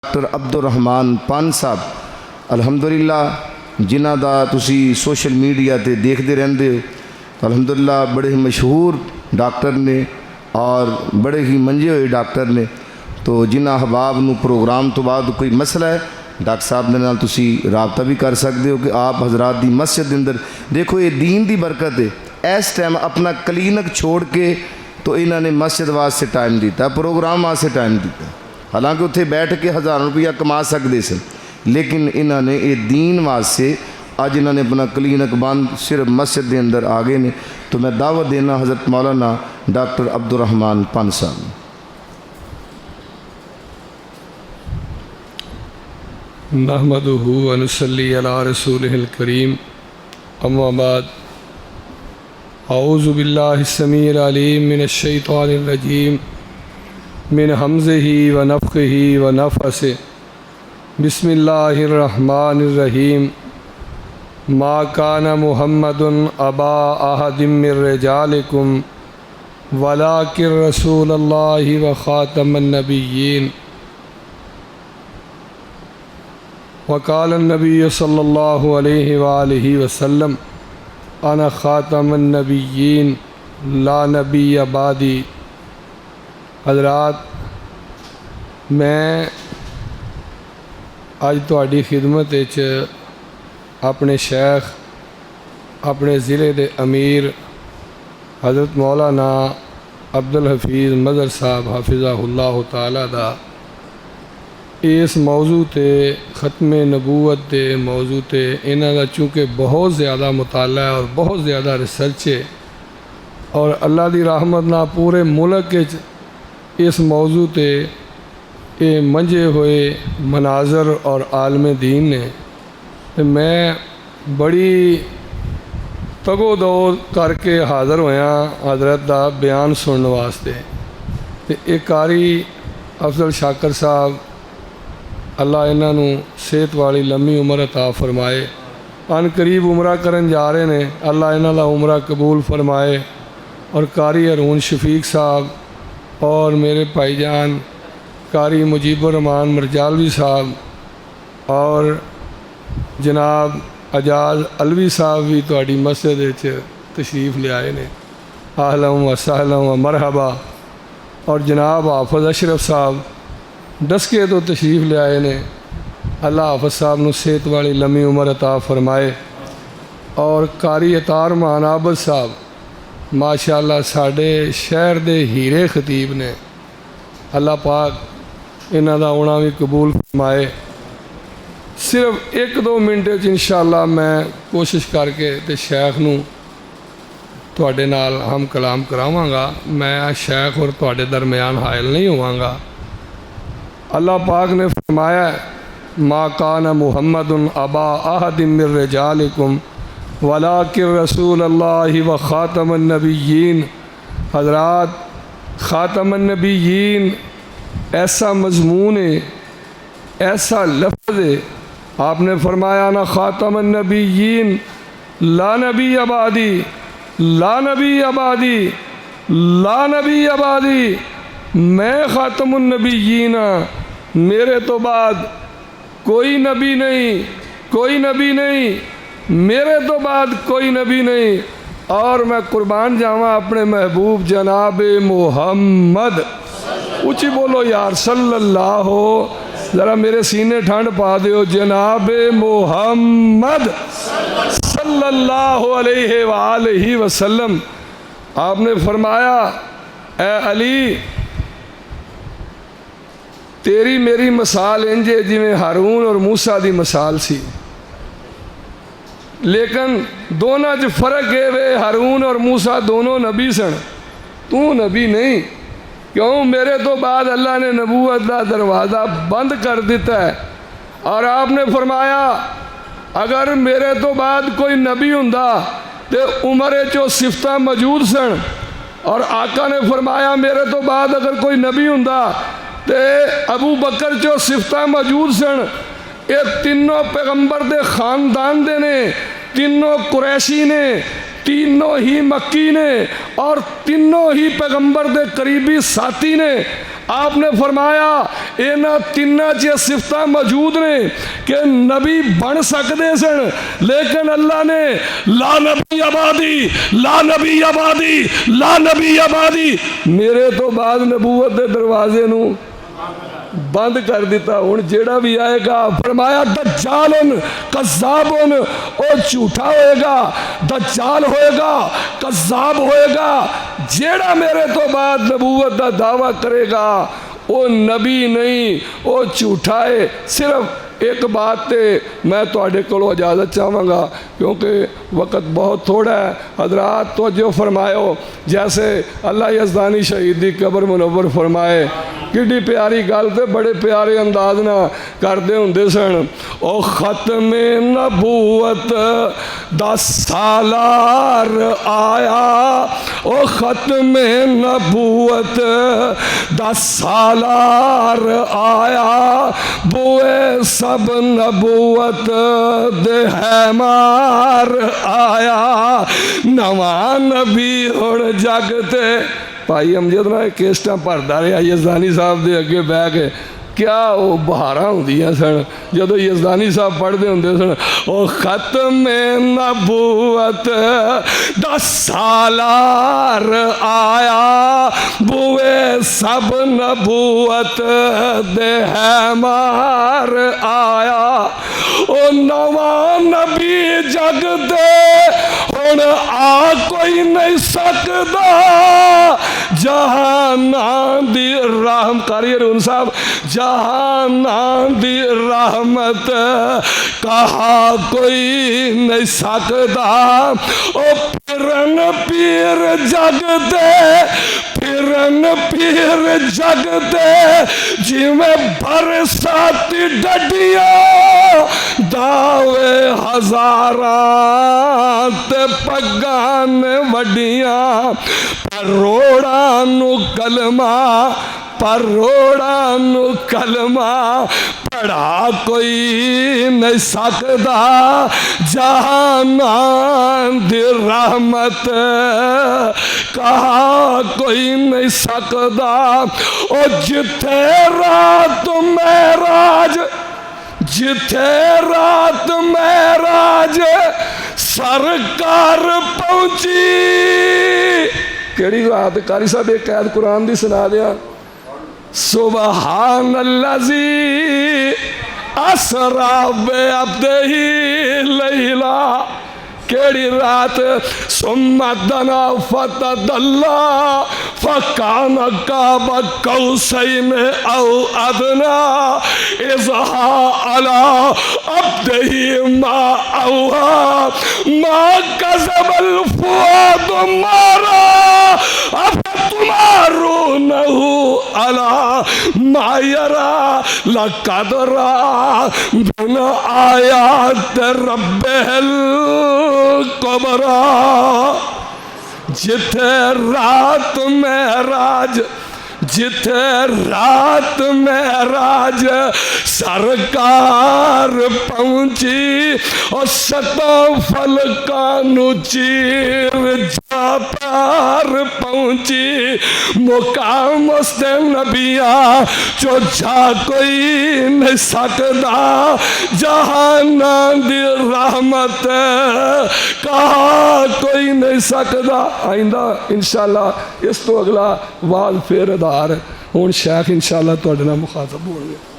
Doctor Abdul Rahman पान साहब अलहमदुलिल्ला जिन्हां दा तुसी सोशल मीडिया ते देखते रहंदे हो। अलहमदुलिल्ला बड़े ही मशहूर डॉक्टर ने और बड़े ही मंजे हुए डॉक्टर ने। तो जिन्हां अहबाब नूं प्रोग्राम तो बाद कोई मसला है डॉक्टर साहब दे नाल तुसी राबता भी कर सकते हो कि आप हजरात दी मस्जिद के अंदर देखो ये दीन की बरकत है। इस टाइम अपना क्लीनिक छोड़ के तो इन्होंने मस्जिद वास्ते टाइम दिता, प्रोग्राम वास्ते टाइम दिता। हालांकि उत्थे बैठ के हज़ारों रुपया कमा सकते सन, लेकिन इन्होंने ये दीन वास्ते अज इन्होंने अपना क्लीनिक बंद सिर्फ मस्जिद के अंदर आ गए ने। तो मैं दावत देना हज़रत मौलाना डॉक्टर अब्दुलरहमान पान साहब। नहमदुहु व नुसल्ली अला रसूलिहिल करीम, अम्मा बाद। औज़ु बिल्लाहि समीइल अलीम मिनश शैतानिर रजीम मिन हमज़िही व नफ़्ख़िही व नफ़्सिही। बिस्मिल्लाहिर रहमानिर रहीम। मा काना मुहम्मदुन अबा अहदिम मिर रिजालिकुम वलाकिन रसूलुल्लाहि व ख़ातमन नबिय्यीन। वक़ाल नबी सल्लल्लाहु अलैहि वालिहि वसल्लम अना ख़ातमुन नबिय्यीन ला नबिय्य बादी। हज़रात, मैं अज तुहाडी खिदमत विच अपने शेख अपने ज़िले के अमीर हज़रत मौलाना अब्दुल हफीज़ मज़हर साहब हाफिज़हुल्लाह ताला दा इस मौजू ते ख़त्म नबूवत के मौजू ते इन्हां दा चूँकि बहुत ज़्यादा मुताला है और बहुत ज़्यादा रिसर्च है और अल्लाह की रहमत ना पूरे मुल्क इस मौजू ते ये मंझे हुए मनाजर और आलम दीन ने। तो मैं बड़ी तगो दो करके हाज़र होया हज़रत दा बयान सुनने वास्ते। तो एक कारी अफजल शाकर साहब अल्लाह इन्हों सेहत वाली लम्मी उम्र अता फरमाए। अन करीब उमरा करन जा रहे ने, अल्लाह इन्हों का उमरा कबूल फरमाए। और कारी हरून शफीक साहब और मेरे भाईजान कारी मुजीबुर रहमान मरजालवी साहब और जनाब अजाज अलवी साहब भी तुहाडी मस्जिद तशरीफ़ ले आए ने। आहलन व सहलन व मरहबा। और जनाब हाफिज़ अशरफ साहब डस्के तो तशरीफ़ ले आए ने। अल्लाह हाफिज़ साहब नूं सेहत वाली लम्मी उम्र अता फरमाए। और कारी अतार मान आबद साहब माशाअल्लाह साडे शहर दे हीरे खतीब ने। अल्लाह पाक इन्हां दा आउणा भी कबूल फरमाए। सिर्फ एक दो मिनट इंशाअल्लाह मैं कोशिश करके ते शेख नूं तुहाडे नाल हम कलाम करावांगा। मैं शेख और तुहाडे दरमियान हायल नहीं होवांगा। अल्लाह पाक ने फरमाया मा काना मुहम्मदुन अबा अहदिम मिर रिजालिकुम वलाकिन रसूलुल्लाहि व ख़ातमुन नबिय्यीन। हज़रात, ख़ातमुन नबिय्यीन ऐसा मज़मून है, ऐसा लफ्ज़ है। आपने फरमाया ना ख़ातमुन नबिय्यीन ला नबी अबादी, ला नबी अबादी, ला नबी अबादी। मैं ख़ातमुन नबिय्यीन, मेरे तो बाद कोई नबी नहीं, कोई नबी नहीं, मेरे तो बाद कोई नबी नहीं। और मैं कुर्बान जावा अपने महबूब जनाब मोहम्मद। ऊँची बोलो यार सल्लल्लाहु। ज़रा मेरे सीने ठंड पा दो। जनाब मोहम्मद सल्लल्लाहु अलैहि वालैहि वसल्लम। आपने फरमाया ए अली, तेरी मेरी मिसाल इंज है जिवें हारून और मूसा की मिसाल सी, लेकिन दोनों च फर्क है वे हारून और मूसा दोनों नबी सन, तू नबी नहीं। क्यों? मेरे तो बाद अल्लाह ने नबूवत का दरवाज़ा बंद कर दिता है। और आपने फरमाया अगर मेरे तो बाद कोई नबी हुंदा तो उमर चो सिफतां मौजूद सन। और आका ने फरमाया मेरे तो बाद अगर कोई नबी हुंदा तो अबू बकर चो सिफतां मौजूद सन। ये तीनों पैगंबर दे खानदान दे ने, तीनों कुरैशी ने, तीनों ही मक्की ने और तीनों ही पैगंबर दे करीबी साथी ने। आपने फरमाया इन्हां तिन्नां च सिफत मौजूद ने कि नबी बन सकते सन, लेकिन अल्लाह ने ला नबी आबादी, ला नबी आबादी, ला नबी आबादी, मेरे तो बाद नबूवत के दरवाजे नूं बंद कर दिता। हुण जेड़ा भी आएगा फरमाया दज्जालन कज़्ज़ाबुन, वो झूठा होएगा, दज्जाल होएगा, कज़्ज़ाब होएगा। जेड़ा मेरे तो बाद नबूवत का दावा करेगा वो नबी नहीं, वो झूठा है। सिर्फ एक बात ते मैं तुहाडे कोलों इजाज़त चाहांगा क्योंकि वक़्त बहुत थोड़ा है। हजरात तो जो फरमायो, जैसे अल्लाह यज़दानी शहीद दी कब्र मुनव्वर फरमाए, किड्डी प्यारी गल ते बड़े प्यारे अंदाज ना करते हुंदे सन। ओ ख़त्मे नबूवत दा सालार आया, ओ ख़त्मे नबूवत दा सालार आया, बुए सब नबूवत दे हैमार आया, नवा नबी हुण जग ते। भाई अमजद ना केस्टा भरदा रहा यज़दानी साहब के अगे बह के, क्या वो बहारा होंदियां सन जदों यज़दानी साहब पढ़ते होंदे सन। ओ ख़त्मे नबूवत दा सालार आया, बुए सब नबूवत दे हैमार आया, ओ नवा नबी जग दे हुण आ कोई नहीं सकदा, जहाना दी रहम कारी अरुण साहब, जहाना दी रहमत कहा कोई नहीं सकदा। ओ फिरन पीर जगते, फिरन पीर जगते, जिमें बरसाती डडिया दावे हजारा ते पगान वडिया, परोड़ा नू कलमा, परोड़ा नू कलमा पढ़ा कोई नहीं सकदा, जहाना दी रहमत कहा कोई नहीं सकदा। ओ जिथे रात महराज, जिथे रात महराज सरकार पहुंची, केड़ी रात कारी साहब एक कैद कुरान दी सुना दिया। सुबहानल्लाज़ी असरा बिअब्दिही लैला, केड़ी रात। सुम्मदना फतदल्ला फकान काब कौसैन औ अदना, इज़हा अला अब्दिही मा औहा, मा कज़बल फुआद मारा, अफतुमारूनहु अला मा यरा, लक़द रआ मिन आयात रब्बिहिल कुबरा। जिथे रात महराज, जिथे रात महराज सरकार पहुंची, और शतों फलकानू चीर जा पार पहुंची, मुकाम उसते नबिया जो जा कोई नहीं सकदा, जहाना दी रहमत कहा कोई नहीं सकदा। आइंदा इंशाअल्लाह इस तो अगला वाल फिर अधार हुण शेख इंशाअल्लाह तुहाडे नाल मुखातब होणगे।